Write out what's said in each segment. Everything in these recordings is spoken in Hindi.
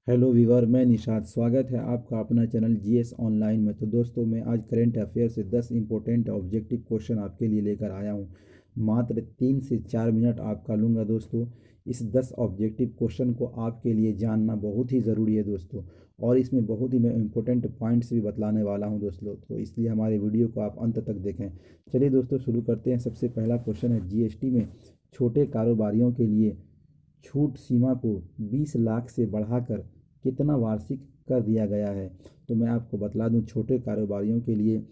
हेलो वीवर, मैं निशाद। स्वागत है आपका अपना चैनल जीएस ऑनलाइन में। तो दोस्तों, मैं आज करंट अफेयर से 10 इंपॉर्टेंट ऑब्जेक्टिव क्वेश्चन आपके लिए लेकर आया हूँ। मात्र 3 से 4 मिनट आपका लूँगा दोस्तों। इस 10 ऑब्जेक्टिव क्वेश्चन को आपके लिए जानना बहुत ही ज़रूरी है दोस्तों, और इसमें बहुत ही मैं इंपॉर्टेंट पॉइंट्स भी बतलाने वाला हूँ दोस्तों। तो इसलिए हमारे वीडियो को आप अंत तक देखें। चलिए दोस्तों, शुरू करते हैं। सबसे पहला क्वेश्चन है, जीएसटी में छोटे कारोबारियों के लिए छूट सीमा को 20 लाख से बढ़ाकर कितना वार्षिक कर दिया गया है। तो मैं आपको बतला दूं, छोटे कारोबारियों के लिए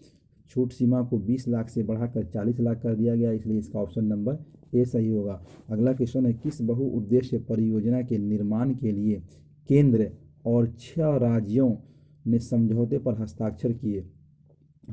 छूट सीमा को 20 लाख से बढ़ाकर 40 लाख कर दिया गया, इसलिए इसका ऑप्शन नंबर ए सही होगा। अगला क्वेश्चन है, किस बहुउद्देश्य परियोजना के निर्माण के लिए केंद्र और 6 राज्यों ने समझौते पर हस्ताक्षर किए।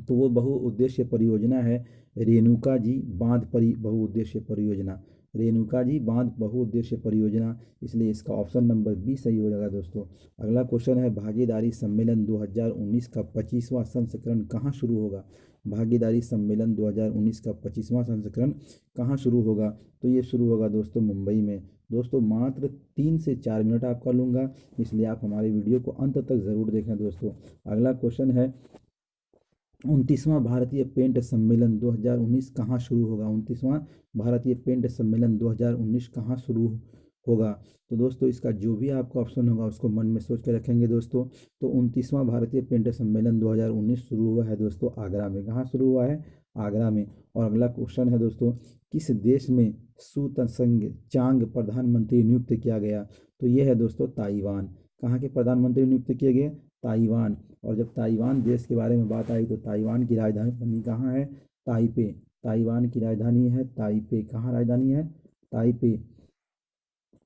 तो वो बहुउद्देश्य परियोजना है रेणुका जी बांध बहुउद्देश्य परियोजना। रेणुका जी बांध बहुउद्देश्य परियोजना, इसलिए इसका ऑप्शन नंबर बी सही हो जाएगा दोस्तों। अगला क्वेश्चन है, भागीदारी सम्मेलन 2019 का 25वां संस्करण कहाँ शुरू होगा। भागीदारी सम्मेलन 2019 का 25वां संस्करण कहाँ शुरू होगा। तो ये शुरू होगा दोस्तों मुंबई में। दोस्तों, मात्र 3 से 4 मिनट आपका लूँगा, इसलिए आप हमारे वीडियो को अंत तक ज़रूर देखें दोस्तों। अगला क्वेश्चन है, 29वां भारतीय पेंट सम्मेलन 2019 कहाँ शुरू होगा। 29वां भारतीय पेंट सम्मेलन 2019 कहाँ शुरू होगा। तो दोस्तों, इसका जो भी आपका ऑप्शन होगा उसको मन में सोच के रखेंगे दोस्तों। तो 29वां भारतीय पेंट सम्मेलन 2019 शुरू हुआ है दोस्तों आगरा में। कहाँ शुरू हुआ है? आगरा में। और अगला क्वेश्चन है दोस्तों, किस देश में सू त्संग चांग प्रधानमंत्री नियुक्त किया गया। तो ये है दोस्तों ताइवान। कहाँ के प्रधानमंत्री नियुक्त किए गए? ताइवान। और जब ताइवान देश के बारे में बात आई तो ताइवान की राजधानी बनी कहाँ है? ताइपे। ताइवान की राजधानी है ताइपे। कहाँ राजधानी है? ताइपे।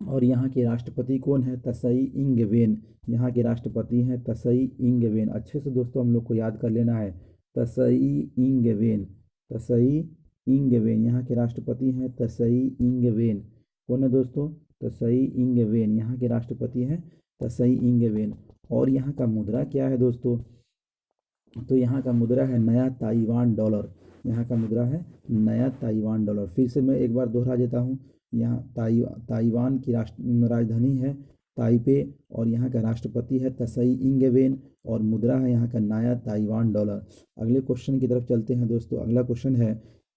और यहाँ के राष्ट्रपति कौन है? तसई इंग वेन। यहाँ के राष्ट्रपति हैं तसई इंग वेन। अच्छे से दोस्तों हम लोग को याद कर लेना है। तसई इंग वेन। तसई इंग वेन, यहाँ के राष्ट्रपति हैं तसई इंग वेन। कौन है दोस्तों? तसई इंग वेन, यहाँ के राष्ट्रपति हैं तसई इंग वेन। और यहाँ का मुद्रा क्या है दोस्तों? तो यहाँ का मुद्रा है नया ताइवान डॉलर। यहाँ का मुद्रा है नया ताइवान डॉलर। फिर से मैं एक बार दोहरा देता हूँ। यहाँ ताइवान की राजधानी है ताइपे, और यहाँ का राष्ट्रपति है तसई इंगवेन, और मुद्रा है यहाँ का नया ताइवान डॉलर। अगले क्वेश्चन की तरफ चलते हैं दोस्तों। अगला क्वेश्चन है,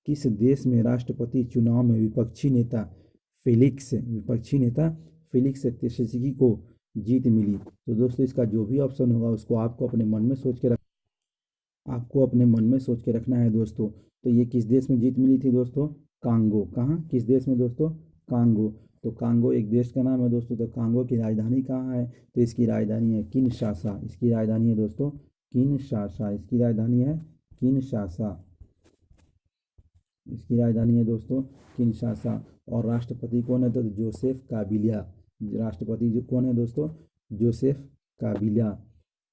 किस देश में राष्ट्रपति चुनाव में विपक्षी नेता फेलिक्स त्शेज़िकी को जीत मिली। तो दोस्तों, इसका जो भी ऑप्शन होगा उसको आपको अपने मन में सोच के रखना है दोस्तों। तो ये किस देश में जीत मिली थी दोस्तों? कांगो। कहाँ, किस देश में दोस्तों? कांगो। तो कांगो एक देश का नाम है दोस्तों। तो कांगो की राजधानी कहाँ है? तो इसकी राजधानी है किनशासा। इसकी राजधानी है दोस्तों किनशासा। इसकी राजधानी है किनशासा। इसकी राजधानी है दोस्तों किनशासा। और राष्ट्रपति कौन है? तो जोसेफ काबिला। राष्ट्रपति जो कौन है दोस्तों? जोसेफ काबिला।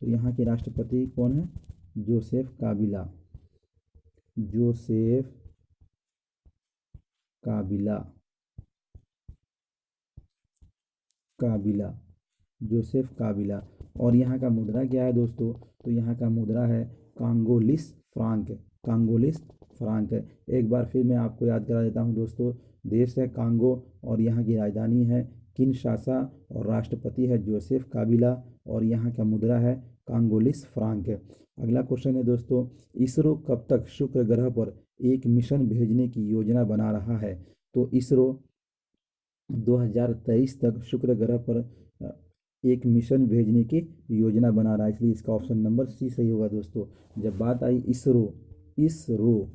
तो यहाँ के राष्ट्रपति कौन है? जोसेफ काबिला। जोसेफ काबिला। काबिला। जोसेफ काबिला। और यहाँ का मुद्रा क्या है दोस्तों? तो यहाँ का मुद्रा है कांगोलिस फ्रांक। कांगोलिस फ्रांक है। एक बार फिर मैं आपको याद करा देता हूँ दोस्तों। देश है कांगो, और यहाँ की राजधानी है किनशासा, और राष्ट्रपति है जोसेफ काबिला, और यहाँ का मुद्रा है कांगोलिस फ्रांक। अगला क्वेश्चन है दोस्तों, इसरो कब तक शुक्र ग्रह पर एक मिशन भेजने की योजना बना रहा है। तो इसरो 2023 तक शुक्र ग्रह पर एक मिशन भेजने की योजना बना रहा है, इसलिए इसका ऑप्शन नंबर सी सही होगा दोस्तों। जब बात आई इसरो, इसरो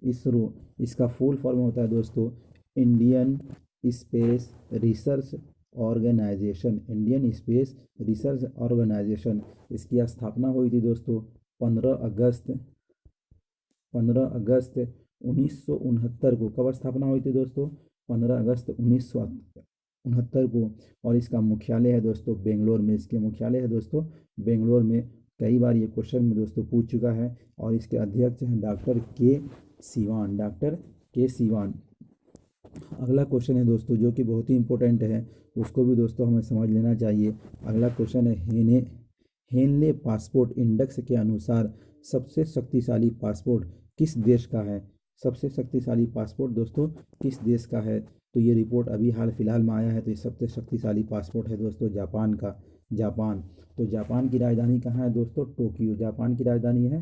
इसरो इसका फुल फॉर्म होता है दोस्तों Indian Space Research Organisation. Indian Space Research Organisation. इसकी स्थापना हुई थी दोस्तों 15 अगस्त 1969 को। कब स्थापना हुई थी दोस्तों? 15 अगस्त 1969 को। और इसका मुख्यालय है दोस्तों बेंगलोर में। इसके मुख्यालय है दोस्तों बेंगलोर में। कई बार ये क्वेश्चन में दोस्तों पूछ चुका है। और इसके अध्यक्ष हैं डॉक्टर के सीवान। डॉक्टर के सीवान। अगला क्वेश्चन है दोस्तों जो कि बहुत ही इंपॉर्टेंट है, उसको भी दोस्तों हमें समझ लेना चाहिए। अगला क्वेश्चन है, हेनले पासपोर्ट इंडेक्स के अनुसार सबसे शक्तिशाली पासपोर्ट किस देश का है। सबसे शक्तिशाली पासपोर्ट दोस्तों किस देश का है। तो ये रिपोर्ट अभी हाल फिलहाल में आया है। तो ये सबसे शक्तिशाली पासपोर्ट है दोस्तों जापान का। जापान, तो जापान की राजधानी कहाँ है दोस्तों? टोक्यो। जापान की राजधानी है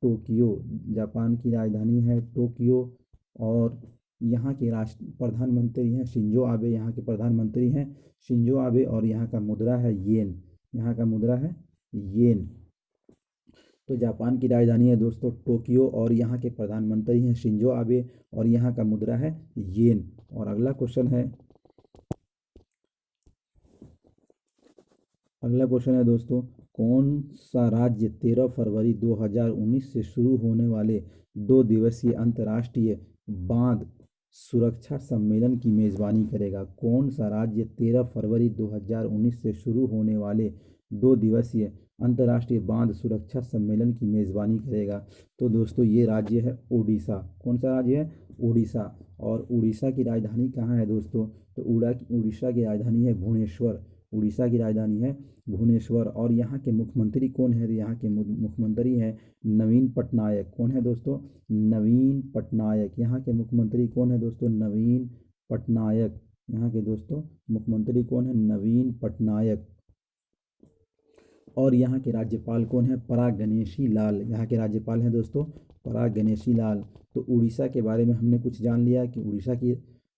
टोक्यो। जापान की राजधानी है टोक्यो। और यहाँ के राष्ट्र प्रधानमंत्री हैं शिंजो आबे। यहाँ के प्रधानमंत्री हैं शिंजो आबे। और यहाँ का मुद्रा है येन। यहाँ का मुद्रा है येन। तो जापान की राजधानी है दोस्तों टोक्यो और यहाँ के प्रधानमंत्री हैं शिंजो आबे और यहाँ का मुद्रा है येन। और अगला क्वेश्चन है दोस्तों, कौन सा राज्य 13 फरवरी 2019 से शुरू होने वाले 2 दिवसीय अंतर्राष्ट्रीय बांध सुरक्षा सम्मेलन की मेज़बानी करेगा? कौन सा राज्य 13 फरवरी 2019 से शुरू होने वाले 2 दिवसीय अंतर्राष्ट्रीय बांध सुरक्षा सम्मेलन की मेज़बानी करेगा? तो दोस्तों ये राज्य है उड़ीसा। कौन सा राज्य है? उड़ीसा। और उड़ीसा की राजधानी कहाँ है दोस्तों? तो उड़ीसा की राजधानी है भुवनेश्वर। उड़ीसा की राजधानी है भुवनेश्वर। और यहाँ के मुख्यमंत्री कौन है? तो यहाँ के मुख्यमंत्री हैं नवीन पटनायक। कौन है दोस्तों? नवीन पटनायक। यहाँ के मुख्यमंत्री कौन है दोस्तों? नवीन पटनायक। यहाँ के दोस्तों मुख्यमंत्री कौन है? नवीन पटनायक। और यहाँ के राज्यपाल कौन है? पराग गणेशी लाल। यहाँ के राज्यपाल हैं दोस्तों पराग गणेशी लाल। तो उड़ीसा के बारे में हमने कुछ जान लिया कि उड़ीसा की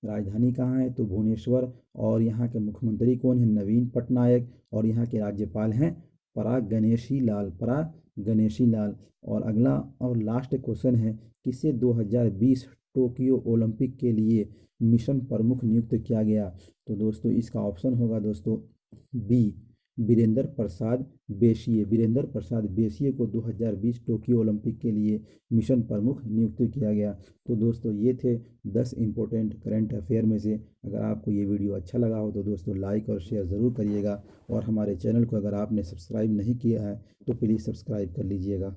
राजधानी कहाँ है? तो भुवनेश्वर। और यहाँ के मुख्यमंत्री कौन है? नवीन पटनायक। और यहाँ के राज्यपाल हैं पराग गणेशी लाल। पराग गणेशी लाल। और अगला और लास्ट क्वेश्चन है, किसे 2020 टोक्यो ओलंपिक के लिए मिशन प्रमुख नियुक्त किया गया? तो दोस्तों इसका ऑप्शन होगा दोस्तों बी, वीरेंद्र प्रसाद बेसिए। वीरेंद्र प्रसाद बेसिए को 2020 टोक्यो ओलंपिक के लिए मिशन प्रमुख नियुक्त किया गया। तो दोस्तों ये थे 10 इम्पोर्टेंट करंट अफेयर में से। अगर आपको ये वीडियो अच्छा लगा हो तो दोस्तों लाइक और शेयर ज़रूर करिएगा। और हमारे चैनल को अगर आपने सब्सक्राइब नहीं किया है तो प्लीज़ सब्सक्राइब कर लीजिएगा।